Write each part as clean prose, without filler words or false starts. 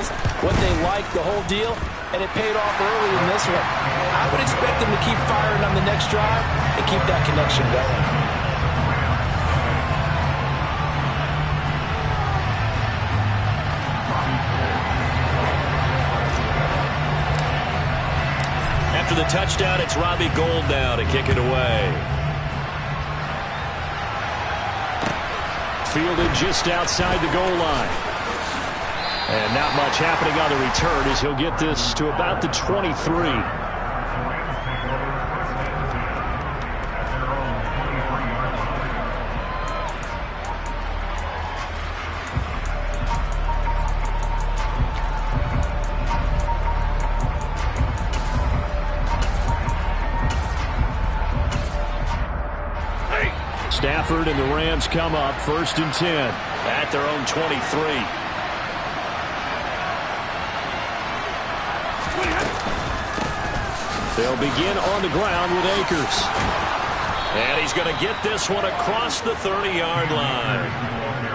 defense, what they like, the whole deal, and it paid off early in this one. I would expect them to keep firing on the next drive and keep that connection going. After the touchdown, it's Robbie Gould now to kick it away. Fielded just outside the goal line. And not much happening on the return as he'll get this to about the 23. Stafford and the Rams come up 1st and 10 at their own 23. They'll begin on the ground with Akers. And he's going to get this one across the 30-yard line.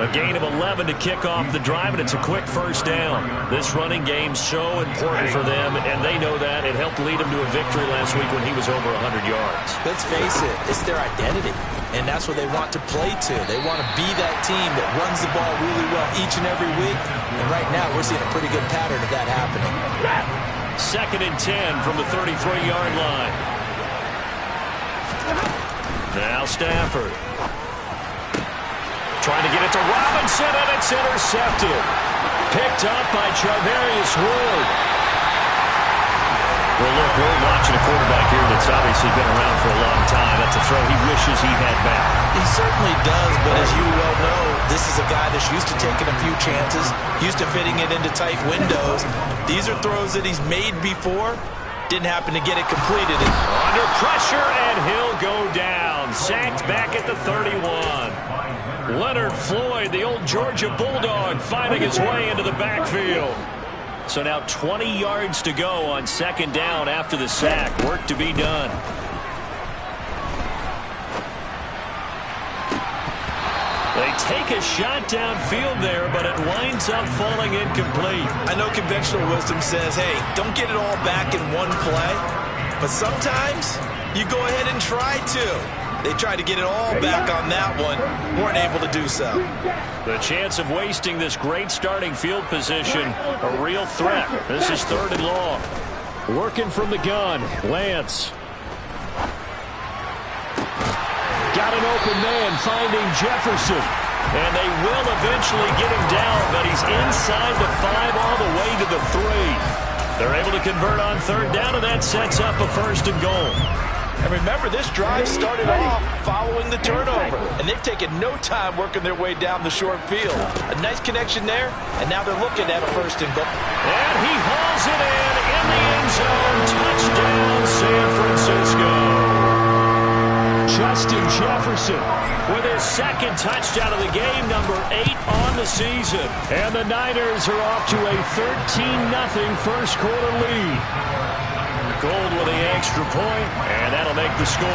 A gain of 11 to kick off the drive, and it's a quick first down. This running game's so important for them, and they know that. It helped lead them to a victory last week when he was over 100 yards. Let's face it, it's their identity, and that's what they want to play to. They want to be that team that runs the ball really well each and every week, and right now we're seeing a pretty good pattern of that happening. 2nd and 10 from the 33-yard line. Now Stafford. Trying to get it to Robinson, and it's intercepted. Picked up by Charvarius Ward. Well, look, we're watching a quarterback here that's obviously been around for a long time. That's a throw he wishes he had back. He certainly does, but as you well know, this is a guy that's used to taking a few chances, used to fitting it into tight windows. These are throws that he's made before. Didn't happen to get it completed. Under pressure, and he'll go down. Sacked back at the 31. Leonard Floyd, the old Georgia Bulldog, finding his way into the backfield. So now 20 yards to go on 2nd down after the sack. Work to be done. They take a shot downfield there, but it winds up falling incomplete. I know conventional wisdom says, hey, don't get it all back in one play. But sometimes you go ahead and try to. They tried to get it all back on that one. Weren't able to do so. The chance of wasting this great starting field position, a real threat. This is 3rd and long. Working from the gun, Lance. Got an open man finding Jefferson. And they will eventually get him down, but he's inside the 5 all the way to the 3. They're able to convert on 3rd down, and that sets up a 1st and goal. And remember, this drive started off following the turnover, and they've taken no time working their way down the short field. A nice connection there, and now they're looking at a 1st and goal. And he hauls it in the end zone. Touchdown, San Francisco. Justin Jefferson with his 2nd touchdown of the game, number 8 on the season. And the Niners are off to a 13-0 first quarter lead. Gould with the extra point, and that'll make the score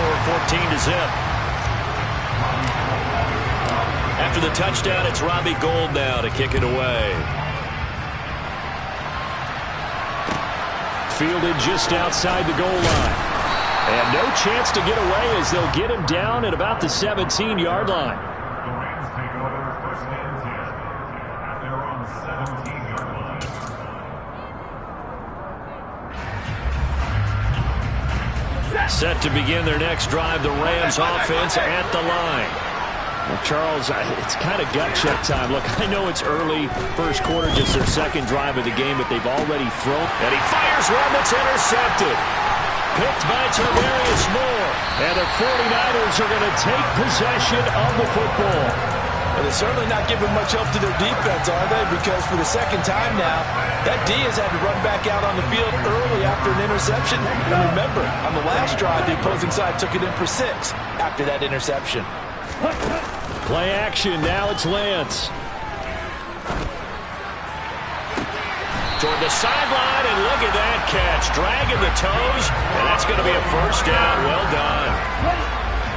14-0. After the touchdown, it's Robbie Gould now to kick it away. Fielded just outside the goal line. And no chance to get away as they'll get him down at about the 17-yard line. Set to begin their next drive, the Rams offense at the line. Well, Charles, it's kind of gut check time. Look, I know it's early, first quarter, just their 2nd drive of the game, but they've already thrown. And he fires one that's intercepted. Picked by Tarvarius Moore. And the 49ers are going to take possession of the football. Well, they're certainly not giving much help to their defense, are they? Because for the 2nd time now, that D has had to run back out on the field early after an interception. And remember, on the last drive, the opposing side took it in for 6 after that interception. Play action. Now it's Lance. Toward the sideline, and look at that catch. Dragging the toes, and that's going to be a 1st down. Well done.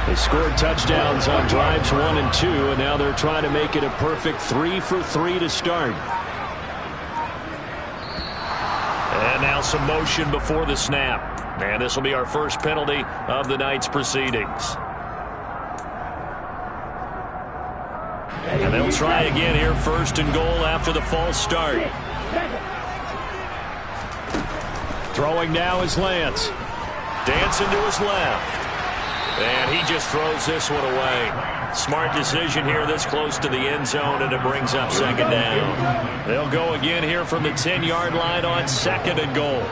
They scored touchdowns on drives 1 and 2, and now they're trying to make it a perfect 3 for 3 to start. And now some motion before the snap. And this will be our first penalty of the night's proceedings. And they'll try again here, first and goal after the false start. Throwing now is Lance. Dancing to his left. And he just throws this one away. Smart decision here this close to the end zone, and it brings up second down. They'll go again here from the 10-yard line on second and goal.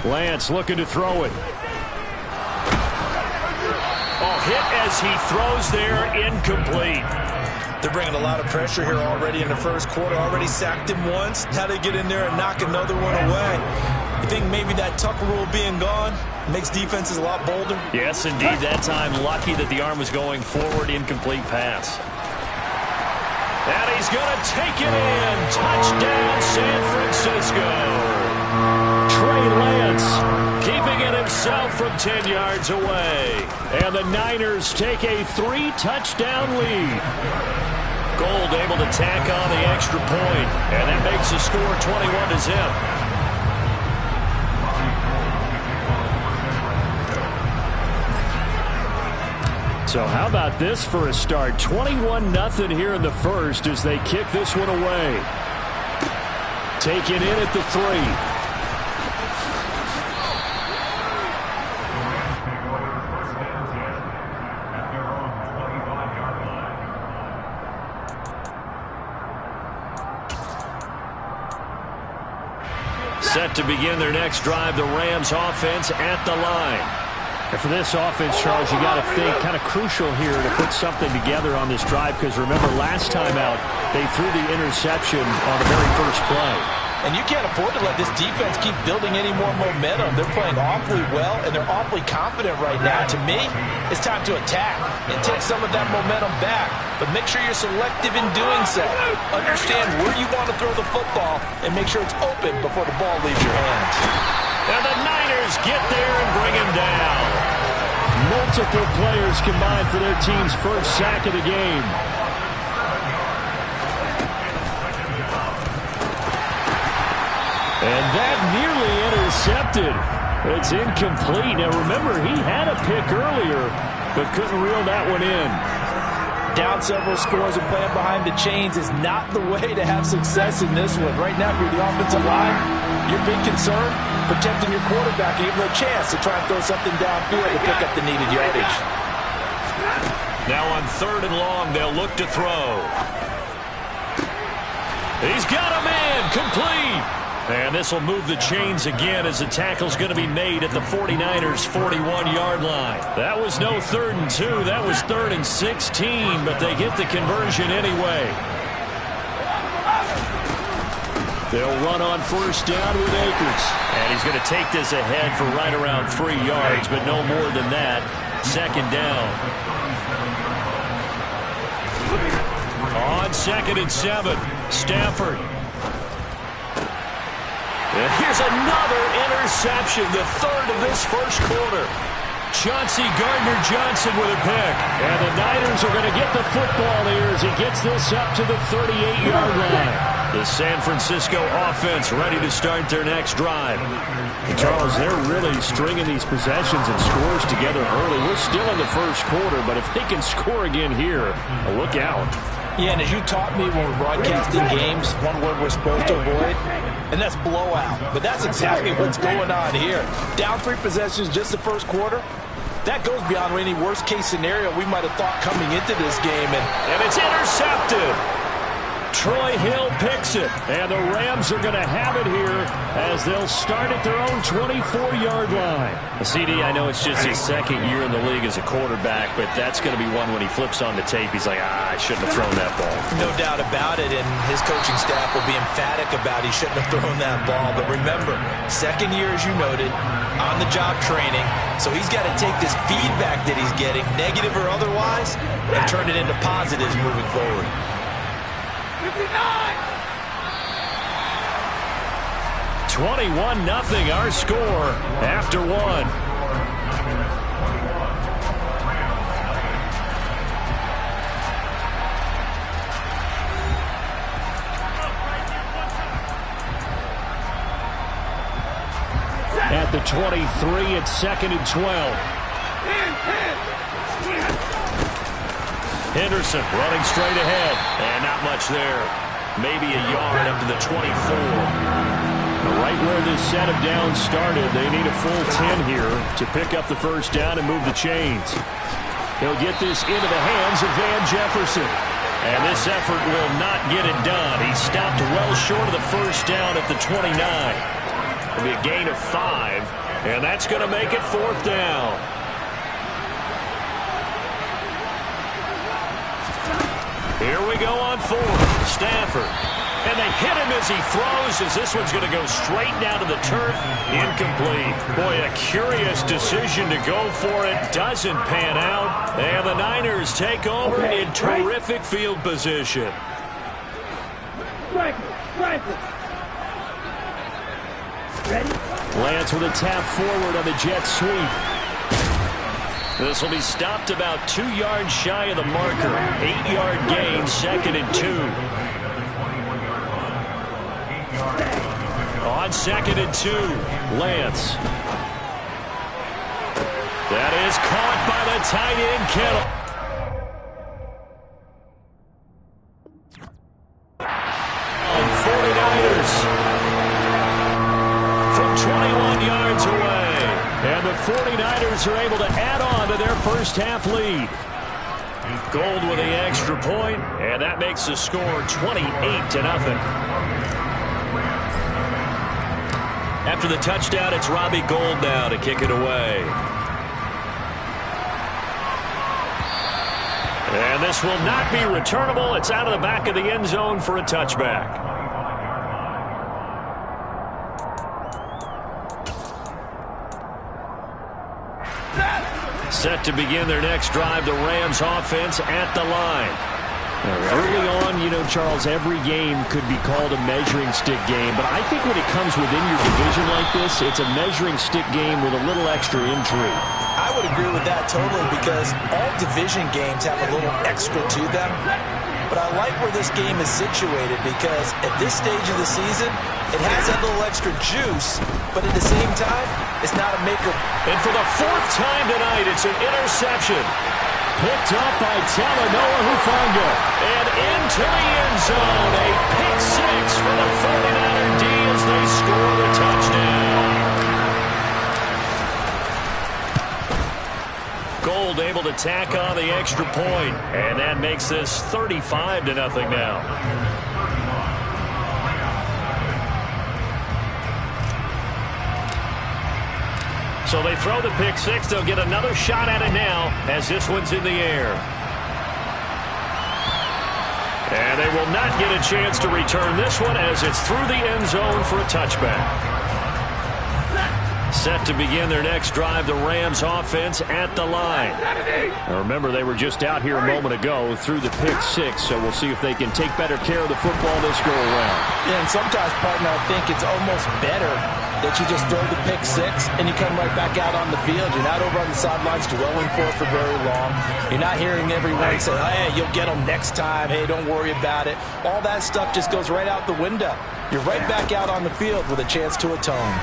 Lance looking to throw it. Oh, hit as he throws there, incomplete. They're bringing a lot of pressure here already in the first quarter. Already sacked him once. Now they get in there and knock another one away. You think maybe that Tucker rule being gone makes defenses a lot bolder? Yes, indeed. That time, lucky that the arm was going forward. Incomplete pass. And he's going to take it in. Touchdown, San Francisco. Trey Lance keeping it himself from 10 yards away. And the Niners take a 3-touchdown lead. Gold able to tack on the extra point. And that makes the score 21-0. So how about this for a start? 21-0 here in the first as they kick this one away. Taken in at the 3. Set to begin their next drive, the Rams offense at the line. And for this offense, Charles, you got to think kind of crucial here to put something together on this drive, because remember last time out they threw the interception on the very first play. And you can't afford to let this defense keep building any more momentum. They're playing awfully well, and they're awfully confident right now. To me, it's time to attack and take some of that momentum back. But make sure you're selective in doing so. Understand where you want to throw the football and make sure it's open before the ball leaves your hands. And the Niners get there and bring him down. Multiple players combined for their team's first sack of the game. And that nearly intercepted. It's incomplete. Now remember, he had a pick earlier, but couldn't reel that one in. Down several scores and playing behind the chains is not the way to have success in this one. Right now, if you're the offensive line, your big concern, protecting your quarterback, and give him a chance to try and throw something downfield to pick up the needed yardage. Now on 3rd and long, they'll look to throw. He's got him in, complete. And this will move the chains again as the tackle's going to be made at the 49ers' 41-yard line. That was no 3rd and 2. That was 3rd and 16, but they get the conversion anyway. They'll run on first down with Akers. And he's going to take this ahead for right around 3 yards, but no more than that. 2nd down. On 2nd and 7, Stafford. And here's another interception, the 3rd of this first quarter. Chauncey Gardner-Johnson with a pick. And the Niners are going to get the football here as he gets this up to the 38-yard line. The San Francisco offense ready to start their next drive. And Charles, they're really stringing these possessions and scores together early. We're still in the first quarter, but if they can score again here, look out. Yeah, and as you taught me when we're broadcasting games, one word we're supposed to avoid, and that's blowout. But that's exactly what's going on here. Down 3 possessions just the first quarter. That goes beyond any worst-case scenario we might have thought coming into this game. And it's intercepted. Troy Hill picks it. And the Rams are going to have it here as they'll start at their own 24-yard line. CD, I know it's just his 2nd year in the league as a quarterback, but that's going to be one when he flips on the tape. He's like, I shouldn't have thrown that ball. No doubt about it, and his coaching staff will be emphatic about he shouldn't have thrown that ball. But remember, 2nd year, as you noted, on-the-job training. So he's got to take this feedback that he's getting, negative or otherwise, and turn it into positives moving forward. 21-0 our score after 1. at the 23. It's 2nd and 12. Henderson running straight ahead. And not much there. Maybe a yard up to the 24. Right where this set of downs started, they need a full 10 here to pick up the first down and move the chains. He'll get this into the hands of Van Jefferson. And this effort will not get it done. He stopped well short of the first down at the 29. It'll be a gain of 5, and that's going to make it 4th down. Here we go on 4th. Stafford. And they hit him as he throws, as this one's going to go straight down to the turf. Incomplete. Boy, a curious decision to go for it. Doesn't pan out. And the Niners take over in terrific field position. Lance with a tap forward on the jet sweep. This will be stopped about 2 yards shy of the marker. 8-yard gain, 2nd and 2. On 2nd and 2, Lance. That is caught by the tight end, Kittle. On 49ers. From 21 yards away. And the 49ers are able to add on to their first half lead. Gold with the extra point, and that makes the score 28-0. After the touchdown, it's Robbie Gould now to kick it away. And this will not be returnable. It's out of the back of the end zone for a touchback. Set to begin their next drive, the Rams offense at the line. Early on, you know, Charles, every game could be called a measuring stick game, but I think when it comes within your division like this, it's a measuring stick game with a little extra intrigue. I would agree with that totally, because all division games have a little extra to them. But I like where this game is situated, because at this stage of the season, it has that little extra juice, but at the same time, it's not a maker. And for the 4th time tonight, it's an interception. Picked up by Talanoa Hufanga. And into the end zone. A pick 6 for the 49er D as they score the touchdown. Gould able to tack on the extra point. And that makes this 35-0 now. So they throw the pick 6. They'll get another shot at it now as this one's in the air. And they will not get a chance to return this one as it's through the end zone for a touchback. Set to begin their next drive, the Rams offense at the line. Now remember, they were just out here a moment ago through the pick 6, so we'll see if they can take better care of the football this go around. Yeah, and sometimes, partner, I think it's almost better that you just throw the pick 6 and you come right back out on the field. You're not over on the sidelines dwelling for very long. You're not hearing everyone say, hey, you'll get them next time. Hey, don't worry about it. All that stuff just goes right out the window. You're right back out on the field with a chance to atone.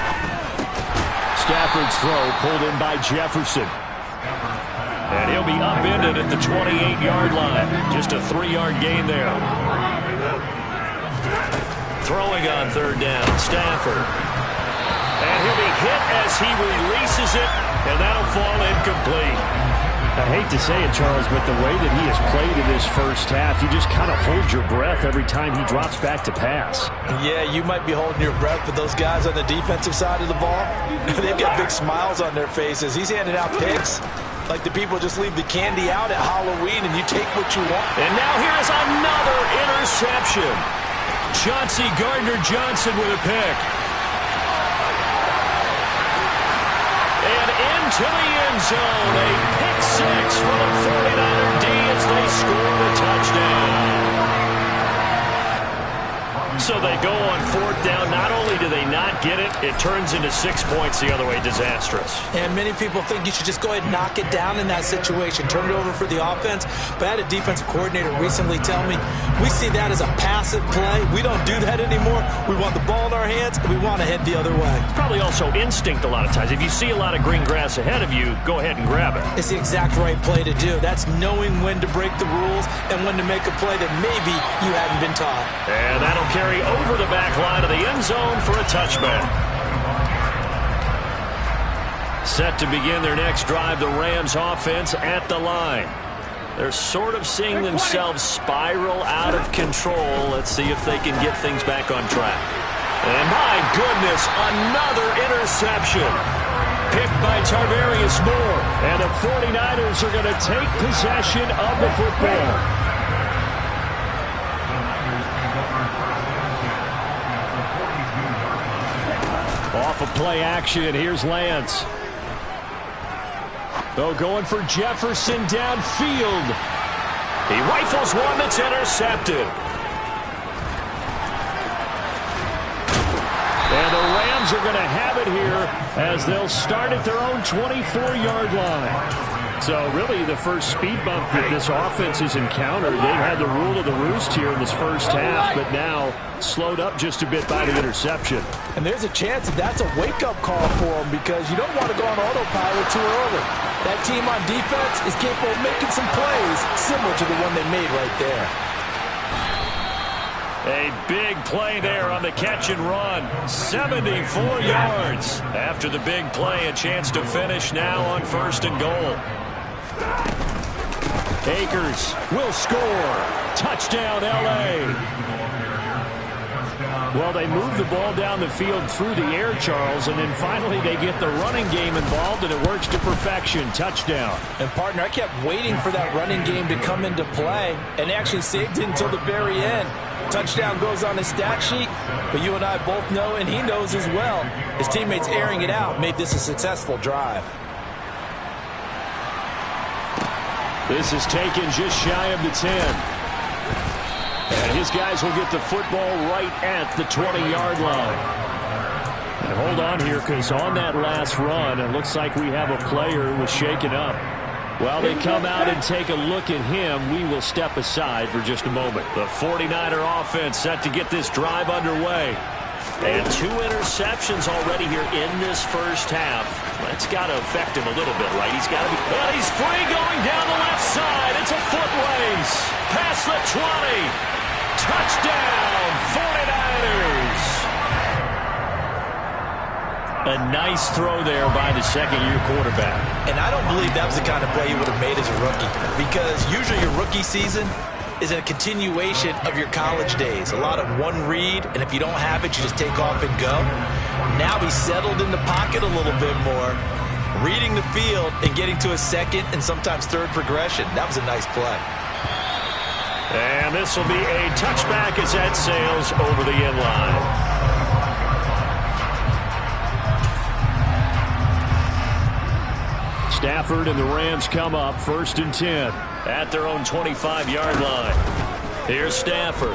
Stafford's throw pulled in by Jefferson. And he'll be upended at the 28-yard line. Just a 3-yard gain there. Throwing on 3rd down, Stafford. And he'll be hit as he releases it, and that'll fall incomplete. I hate to say it, Charles, but the way that he has played in this first half, you just kind of hold your breath every time he drops back to pass. Yeah, you might be holding your breath, but those guys on the defensive side of the ball, they've got big smiles on their faces. He's handing out picks like the people just leave the candy out at Halloween and you take what you want. And now here is another interception. Chauncey Gardner-Johnson with a pick. And into the end zone, a pick 6 for the 49er D as they score the touchdown. So they go on 4th down. Not only do they not get it, it turns into 6 points the other way. Disastrous. And many people think you should just go ahead and knock it down in that situation. Turn it over for the offense. But I had a defensive coordinator recently tell me, we see that as a passive play. We don't do that anymore. We want the ball in our hands, and we want to head the other way. It's probably also instinct a lot of times. If you see a lot of green grass ahead of you, go ahead and grab it. It's the exact right play to do. That's knowing when to break the rules and when to make a play that maybe you hadn't been taught. And that'll carry over the back line of the end zone for a touchback. Set to begin their next drive, the Rams offense at the line. They're sort of seeing themselves spiral out of control. Let's see if they can get things back on track. And my goodness, another interception. Picked by Tarvarius Moore. And the 49ers are going to take possession of the football. Off of play action, here's Lance. Though going for Jefferson downfield. He rifles one that's intercepted. And the Rams are going to have it here as they'll start at their own 24-yard line. So really the first speed bump that this offense has encountered. They've had the rule of the roost here in this first half, but now slowed up just a bit by the interception. And there's a chance that that's a wake-up call for them because you don't want to go on autopilot too early. That team on defense is capable of making some plays similar to the one they made right there. A big play there on the catch and run. 74 yards. After the big play, a chance to finish now on 1st and goal. Akers will score. Touchdown, L.A. Well, they move the ball down the field through the air, Charles, and then finally they get the running game involved, and it works to perfection. Touchdown. And, partner, I kept waiting for that running game to come into play and actually saved it until the very end. Touchdown goes on his stat sheet, but you and I both know, and he knows as well, his teammates airing it out made this a successful drive. This is taken just shy of the 10. And his guys will get the football right at the 20-yard line. And hold on here, because on that last run, it looks like we have a player who was shaken up. While they come out and take a look at him, we will step aside for just a moment. The 49er offense set to get this drive underway. And 2 interceptions already here in this first half. That's got to affect him a little bit, right? He's got to be... Well, he's free going down the left side. It's a foot race. Past the 20. Touchdown, 49ers. A nice throw there by the second-year quarterback. And I don't believe that was the kind of play he would have made as a rookie, because usually your rookie season is a continuation of your college days. A lot of one read, and if you don't have it, you just take off and go. Now he's settled in the pocket a little bit more, reading the field and getting to a second and sometimes third progression. That was a nice play. And this will be a touchback as that sails over the end line. Stafford and the Rams come up 1st and 10 at their own 25-yard line. Here's Stafford.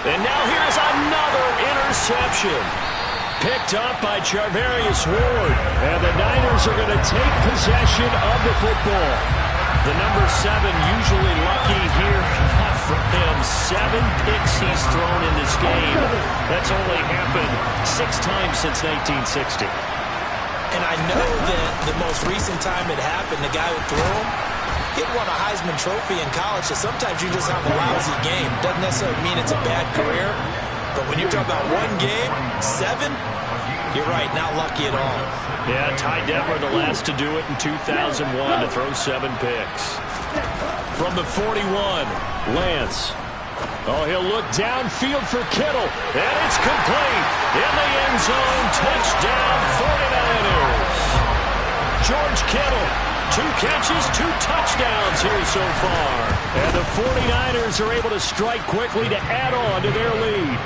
And now here's another interception. Picked up by Charvarius Ward. And the Niners are going to take possession of the football. The number 7 usually lucky here. Not for him. 7 picks he's thrown in this game. That's only happened 6 times since 1960. And I know that the most recent time it happened, the guy who threw him, he won a Heisman Trophy in college, so sometimes you just have a lousy game. Doesn't necessarily mean it's a bad career, but when you're talking about one game, 7, you're right, not lucky at all. Yeah, Ty Detmer the last to do it in 2001 to throw 7 picks. From the 41, Lance. Oh, he'll look downfield for Kittle, and it's complete. In the end zone, touchdown 49ers. George Kittle, 2 catches, 2 touchdowns here so far. And the 49ers are able to strike quickly to add on to their lead.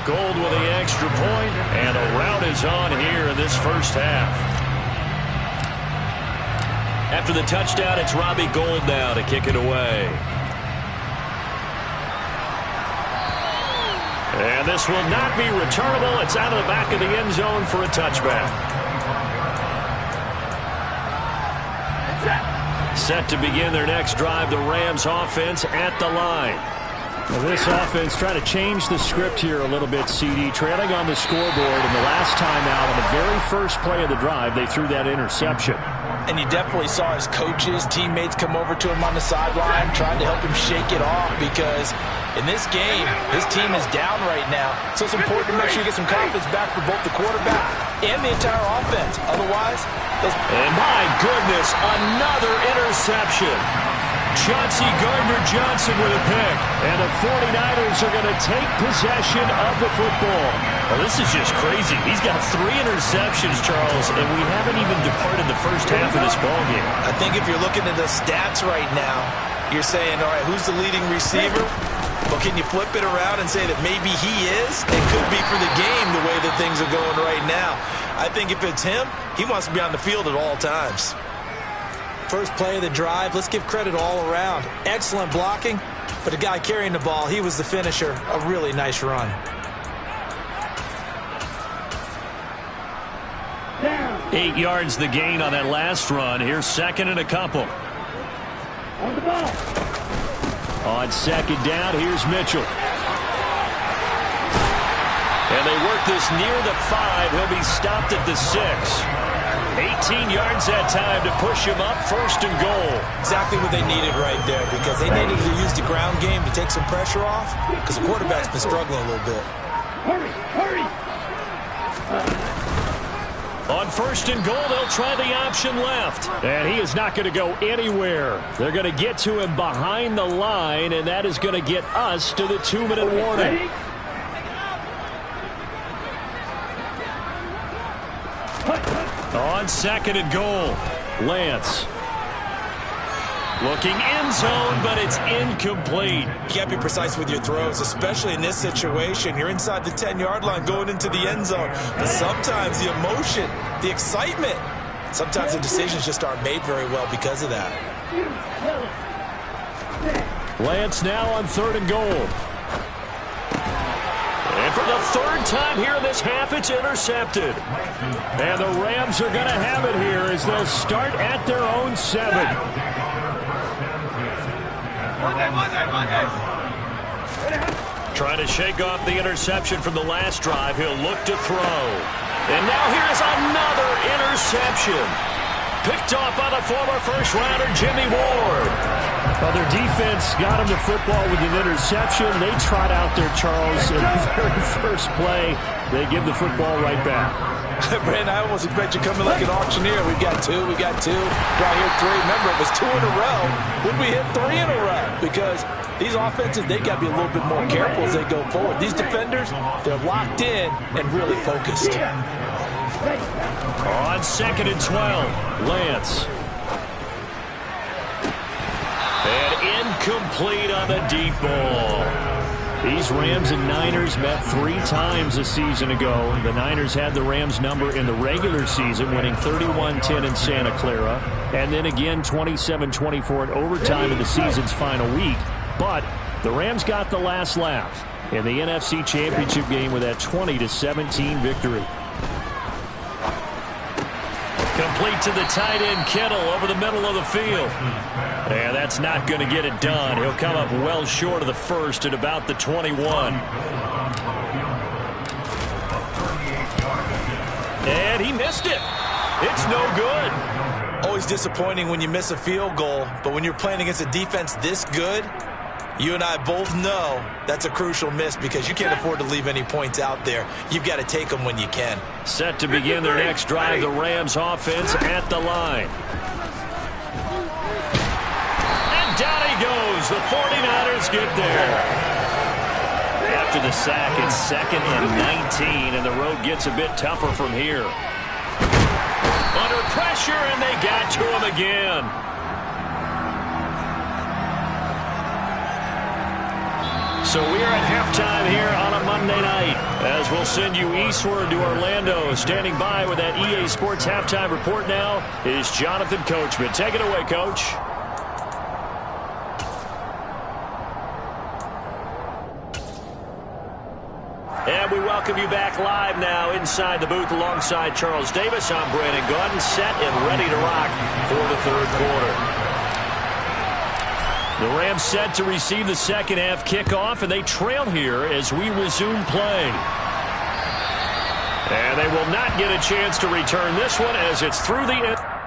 Gold with the extra point, and a rout is on here in this first half. After the touchdown, it's Robbie Gould now to kick it away. And this will not be returnable. It's out of the back of the end zone for a touchback. Set to begin their next drive, the Rams offense at the line. Well, this offense trying to change the script here a little bit, CD. Trailing on the scoreboard, and the last time out on the very first play of the drive, they threw that interception. And you definitely saw his coaches, teammates come over to him on the sideline, trying to help him shake it off, because in this game, his team is down right now. So it's important to make sure you get some confidence back for both the quarterback and the entire offense. Otherwise, and my goodness, another interception. Chauncey Gardner-Johnson with a pick. And the 49ers are going to take possession of the football. Well, this is just crazy. He's got 3 interceptions, Charles, and we haven't even departed the first half of this ballgame. I think if you're looking at the stats right now, you're saying, all right, who's the leading receiver? Well, can you flip it around and say that maybe he is? It could be for the game the way that things are going right now. I think if it's him, he wants to be on the field at all times. First play of the drive, let's give credit all around. Excellent blocking, but the guy carrying the ball, he was the finisher. A really nice run. Down. 8 yards the gain on that last run. Here's second and a couple. On the ball. On second down, here's Mitchell. And they work this near the 5. He'll be stopped at the 6. 18 yards that time to push him up, first and goal. Exactly what they needed right there, because they needed to use the ground game to take some pressure off, because the quarterback's been struggling a little bit. Hurry. On first and goal, they'll try the option left. And he is not going to go anywhere. They're going to get to him behind the line, and that is going to get us to the 2-minute warning. On second and goal, Lance. Looking end zone, but it's incomplete. You got to be precise with your throws, especially in this situation. You're inside the 10-yard line going into the end zone. But sometimes the emotion, the excitement, sometimes the decisions just aren't made very well because of that. Lance now on third and goal. And for the third time here in this half, it's intercepted. And the Rams are going to have it here as they'll start at their own 7. Trying to shake off the interception from the last drive. He'll look to throw. And now here's another interception. Picked off by the former first-rounder Jimmy Ward. Well, their defense got him the football with an interception. They trot out there, Charles, in the very first play. They give the football right back. Brandon, I almost expect you coming like an auctioneer. We've got 2, right here 3. Remember, it was 2 in a row. Would we hit 3 in a row? Because these offenses, they got to be a little bit more careful as they go forward. These defenders, they're locked in and really focused. On second and 12, Lance. And incomplete on the deep ball. These Rams and Niners met 3 times a season ago. The Niners had the Rams number in the regular season, winning 31-10 in Santa Clara, and then again 27-24 in overtime in the season's final week. But the Rams got the last laugh in the NFC Championship game with that 20-17 victory. Complete to the tight end, Kittle, over the middle of the field. And that's not going to get it done. He'll come up well short of the first at about the 21. And he missed it. It's no good. Always disappointing when you miss a field goal, but when you're playing against a defense this good, you and I both know that's a crucial miss because you can't afford to leave any points out there. You've got to take them when you can. Set to begin their next drive, the Rams offense at the line. And down he goes. The 49ers get there. After the sack, it's second and 19, and the road gets a bit tougher from here. Under pressure, and they got to him again. So we are at halftime here on a Monday night as we'll send you eastward to Orlando. Standing by with that EA Sports halftime report now is Jonathan Coachman. Take it away, Coach. And we welcome you back live now inside the booth alongside Charles Davis. I'm Brandon Gaudin, set and ready to rock for the third quarter. The Rams set to receive the second half kickoff, and they trail here as we resume play. And they will not get a chance to return this one as it's through the end.